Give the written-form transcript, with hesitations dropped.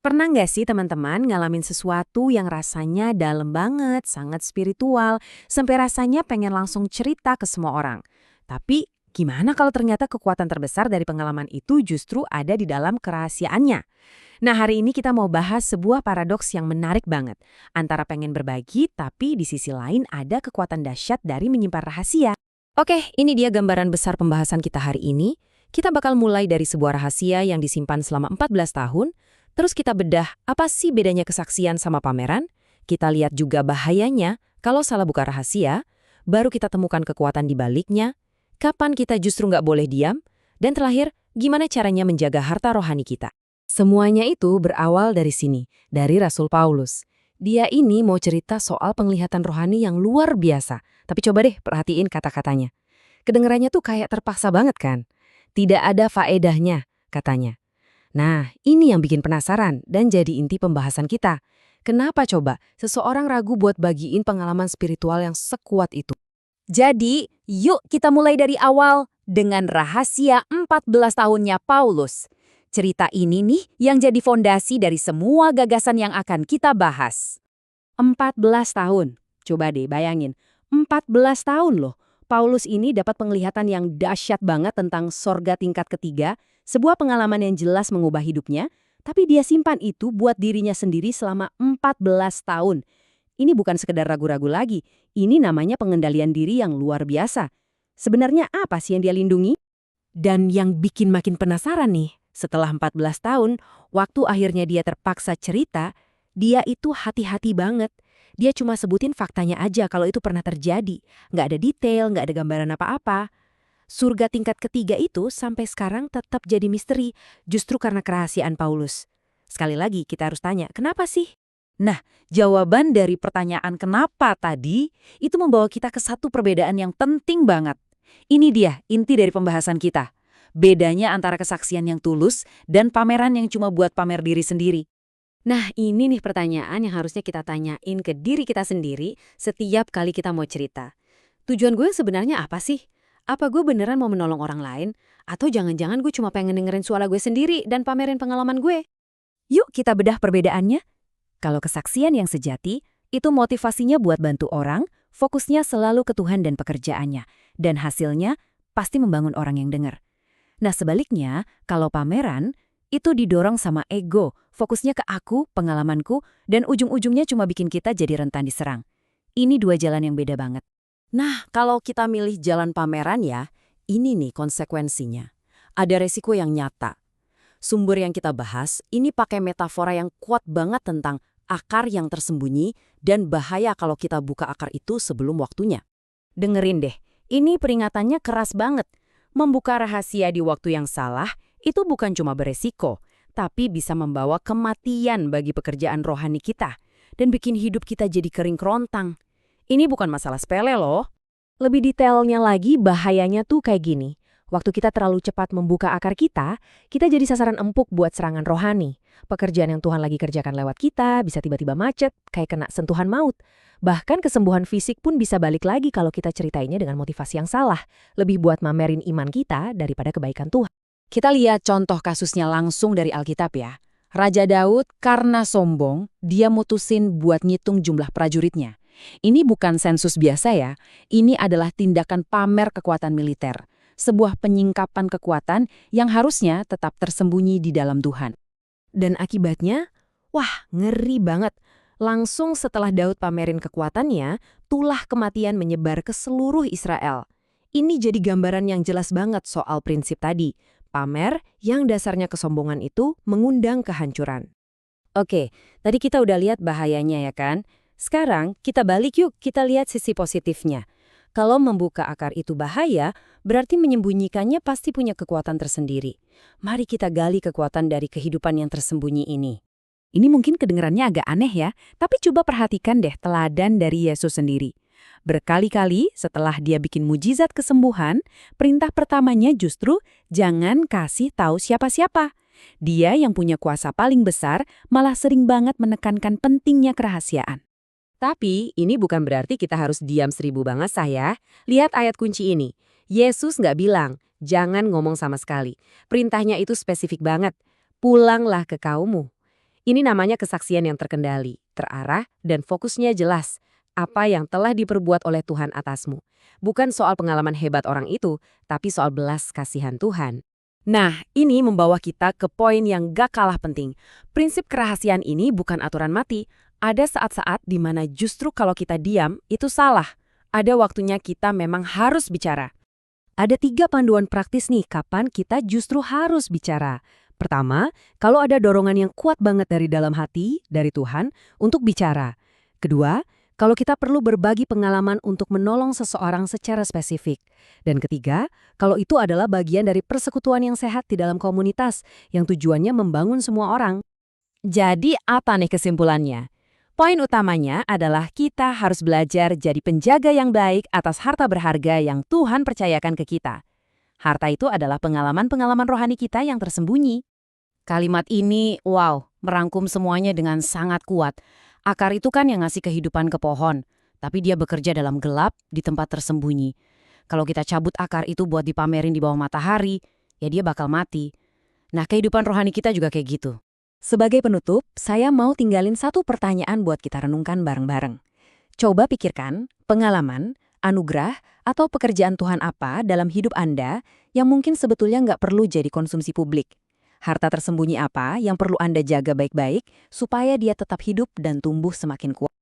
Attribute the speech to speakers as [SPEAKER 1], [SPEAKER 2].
[SPEAKER 1] Pernah nggak sih teman-teman ngalamin sesuatu yang rasanya dalam banget, sangat spiritual, sampai rasanya pengen langsung cerita ke semua orang? Tapi gimana kalau ternyata kekuatan terbesar dari pengalaman itu justru ada di dalam kerahasiaannya? Nah, hari ini kita mau bahas sebuah paradoks yang menarik banget. Antara pengen berbagi, tapi di sisi lain ada kekuatan dahsyat dari menyimpan rahasia. Oke, ini dia gambaran besar pembahasan kita hari ini. Kita bakal mulai dari sebuah rahasia yang disimpan selama 14 tahun, terus kita bedah apa sih bedanya kesaksian sama pameran, kita lihat juga bahayanya kalau salah buka rahasia, baru kita temukan kekuatan di baliknya, kapan kita justru nggak boleh diam, dan terakhir, gimana caranya menjaga harta rohani kita. Semuanya itu berawal dari sini, dari Rasul Paulus. Dia ini mau cerita soal penglihatan rohani yang luar biasa, tapi coba deh perhatiin kata-katanya. Kedengarannya tuh kayak terpaksa banget kan? Tidak ada faedahnya, katanya. Nah, ini yang bikin penasaran dan jadi inti pembahasan kita. Kenapa coba seseorang ragu buat bagiin pengalaman spiritual yang sekuat itu?
[SPEAKER 2] Jadi, yuk kita mulai dari awal dengan rahasia 14 tahunnya Paulus. Cerita ini nih yang jadi fondasi dari semua gagasan yang akan kita bahas.
[SPEAKER 1] 14 tahun. Coba deh bayangin, 14 tahun loh. Paulus ini dapat penglihatan yang dahsyat banget tentang sorga tingkat ketiga, sebuah pengalaman yang jelas mengubah hidupnya, tapi dia simpan itu buat dirinya sendiri selama 14 tahun. Ini bukan sekedar ragu-ragu lagi, ini namanya pengendalian diri yang luar biasa. Sebenarnya apa sih yang dia lindungi? Dan yang bikin makin penasaran nih, setelah 14 tahun, waktu akhirnya dia terpaksa cerita, dia itu hati-hati banget. Dia cuma sebutin faktanya aja kalau itu pernah terjadi. Nggak ada detail, nggak ada gambaran apa-apa. Surga tingkat ketiga itu sampai sekarang tetap jadi misteri, justru karena kerahasiaan Paulus. Sekali lagi kita harus tanya, kenapa sih?
[SPEAKER 2] Nah, jawaban dari pertanyaan kenapa tadi itu membawa kita ke satu perbedaan yang penting banget. Ini dia inti dari pembahasan kita. Bedanya antara kesaksian yang tulus dan pameran yang cuma buat pamer diri sendiri.
[SPEAKER 1] Nah, ini nih pertanyaan yang harusnya kita tanyain ke diri kita sendiri setiap kali kita mau cerita. Tujuan gue sebenarnya apa sih? Apa gue beneran mau menolong orang lain? Atau jangan-jangan gue cuma pengen dengerin suara gue sendiri dan pamerin pengalaman gue? Yuk kita bedah perbedaannya. Kalau kesaksian yang sejati, itu motivasinya buat bantu orang, fokusnya selalu ke Tuhan dan pekerjaannya. Dan hasilnya pasti membangun orang yang dengar. Nah sebaliknya, kalau pameran, itu didorong sama ego, fokusnya ke aku, pengalamanku, dan ujung-ujungnya cuma bikin kita jadi rentan diserang. Ini dua jalan yang beda banget. Nah, kalau kita milih jalan pameran ya, ini nih konsekuensinya. Ada resiko yang nyata. Sumber yang kita bahas, ini pakai metafora yang kuat banget tentang akar yang tersembunyi dan bahaya kalau kita buka akar itu sebelum waktunya. Dengerin deh, ini peringatannya keras banget. Membuka rahasia di waktu yang salah, itu bukan cuma beresiko, tapi bisa membawa kematian bagi pekerjaan rohani kita dan bikin hidup kita jadi kering kerontang. Ini bukan masalah sepele loh. Lebih detailnya lagi bahayanya tuh kayak gini. Waktu kita terlalu cepat membuka akar kita jadi sasaran empuk buat serangan rohani. Pekerjaan yang Tuhan lagi kerjakan lewat kita bisa tiba-tiba macet, kayak kena sentuhan maut. Bahkan kesembuhan fisik pun bisa balik lagi kalau kita ceritainnya dengan motivasi yang salah. Lebih buat mamerin iman kita daripada kebaikan Tuhan. Kita lihat contoh kasusnya langsung dari Alkitab ya. Raja Daud karena sombong, dia mutusin buat ngitung jumlah prajuritnya. Ini bukan sensus biasa ya, ini adalah tindakan pamer kekuatan militer. Sebuah penyingkapan kekuatan yang harusnya tetap tersembunyi di dalam Tuhan. Dan akibatnya, wah ngeri banget. Langsung setelah Daud pamerin kekuatannya, tulah kematian menyebar ke seluruh Israel. Ini jadi gambaran yang jelas banget soal prinsip tadi. Pamer yang dasarnya kesombongan itu mengundang kehancuran. Oke, tadi kita udah lihat bahayanya ya kan? Sekarang kita balik yuk, kita lihat sisi positifnya. Kalau membuka akar itu bahaya, berarti menyembunyikannya pasti punya kekuatan tersendiri. Mari kita gali kekuatan dari kehidupan yang tersembunyi ini. Ini mungkin kedengarannya agak aneh ya, tapi coba perhatikan deh teladan dari Yesus sendiri. Berkali-kali setelah dia bikin mujizat kesembuhan, perintah pertamanya justru jangan kasih tahu siapa-siapa. Dia yang punya kuasa paling besar malah sering banget menekankan pentingnya kerahasiaan. Tapi ini bukan berarti kita harus diam 1000 bahasa ya. Lihat ayat kunci ini. Yesus nggak bilang, jangan ngomong sama sekali. Perintahnya itu spesifik banget. Pulanglah ke kaummu. Ini namanya kesaksian yang terkendali, terarah, dan fokusnya jelas. Apa yang telah diperbuat oleh Tuhan atasmu. Bukan soal pengalaman hebat orang itu, tapi soal belas kasihan Tuhan. Nah, ini membawa kita ke poin yang gak kalah penting. Prinsip kerahasiaan ini bukan aturan mati. Ada saat-saat di mana justru kalau kita diam, itu salah. Ada waktunya kita memang harus bicara. Ada 3 panduan praktis nih kapan kita justru harus bicara. Pertama, kalau ada dorongan yang kuat banget dari dalam hati, dari Tuhan, untuk bicara. Kedua, kalau kita perlu berbagi pengalaman untuk menolong seseorang secara spesifik. Dan ketiga, kalau itu adalah bagian dari persekutuan yang sehat di dalam komunitas, yang tujuannya membangun semua orang. Jadi apa nih kesimpulannya? Poin utamanya adalah kita harus belajar jadi penjaga yang baik atas harta berharga yang Tuhan percayakan ke kita. Harta itu adalah pengalaman-pengalaman rohani kita yang tersembunyi. Kalimat ini, wow, merangkum semuanya dengan sangat kuat. Akar itu kan yang ngasih kehidupan ke pohon, tapi dia bekerja dalam gelap di tempat tersembunyi. Kalau kita cabut akar itu buat dipamerin di bawah matahari, ya dia bakal mati. Nah, kehidupan rohani kita juga kayak gitu. Sebagai penutup, saya mau tinggalin satu pertanyaan buat kita renungkan bareng-bareng. Coba pikirkan, pengalaman, anugerah, atau pekerjaan Tuhan apa dalam hidup Anda yang mungkin sebetulnya nggak perlu jadi konsumsi publik. Harta tersembunyi apa yang perlu Anda jaga baik-baik supaya dia tetap hidup dan tumbuh semakin kuat.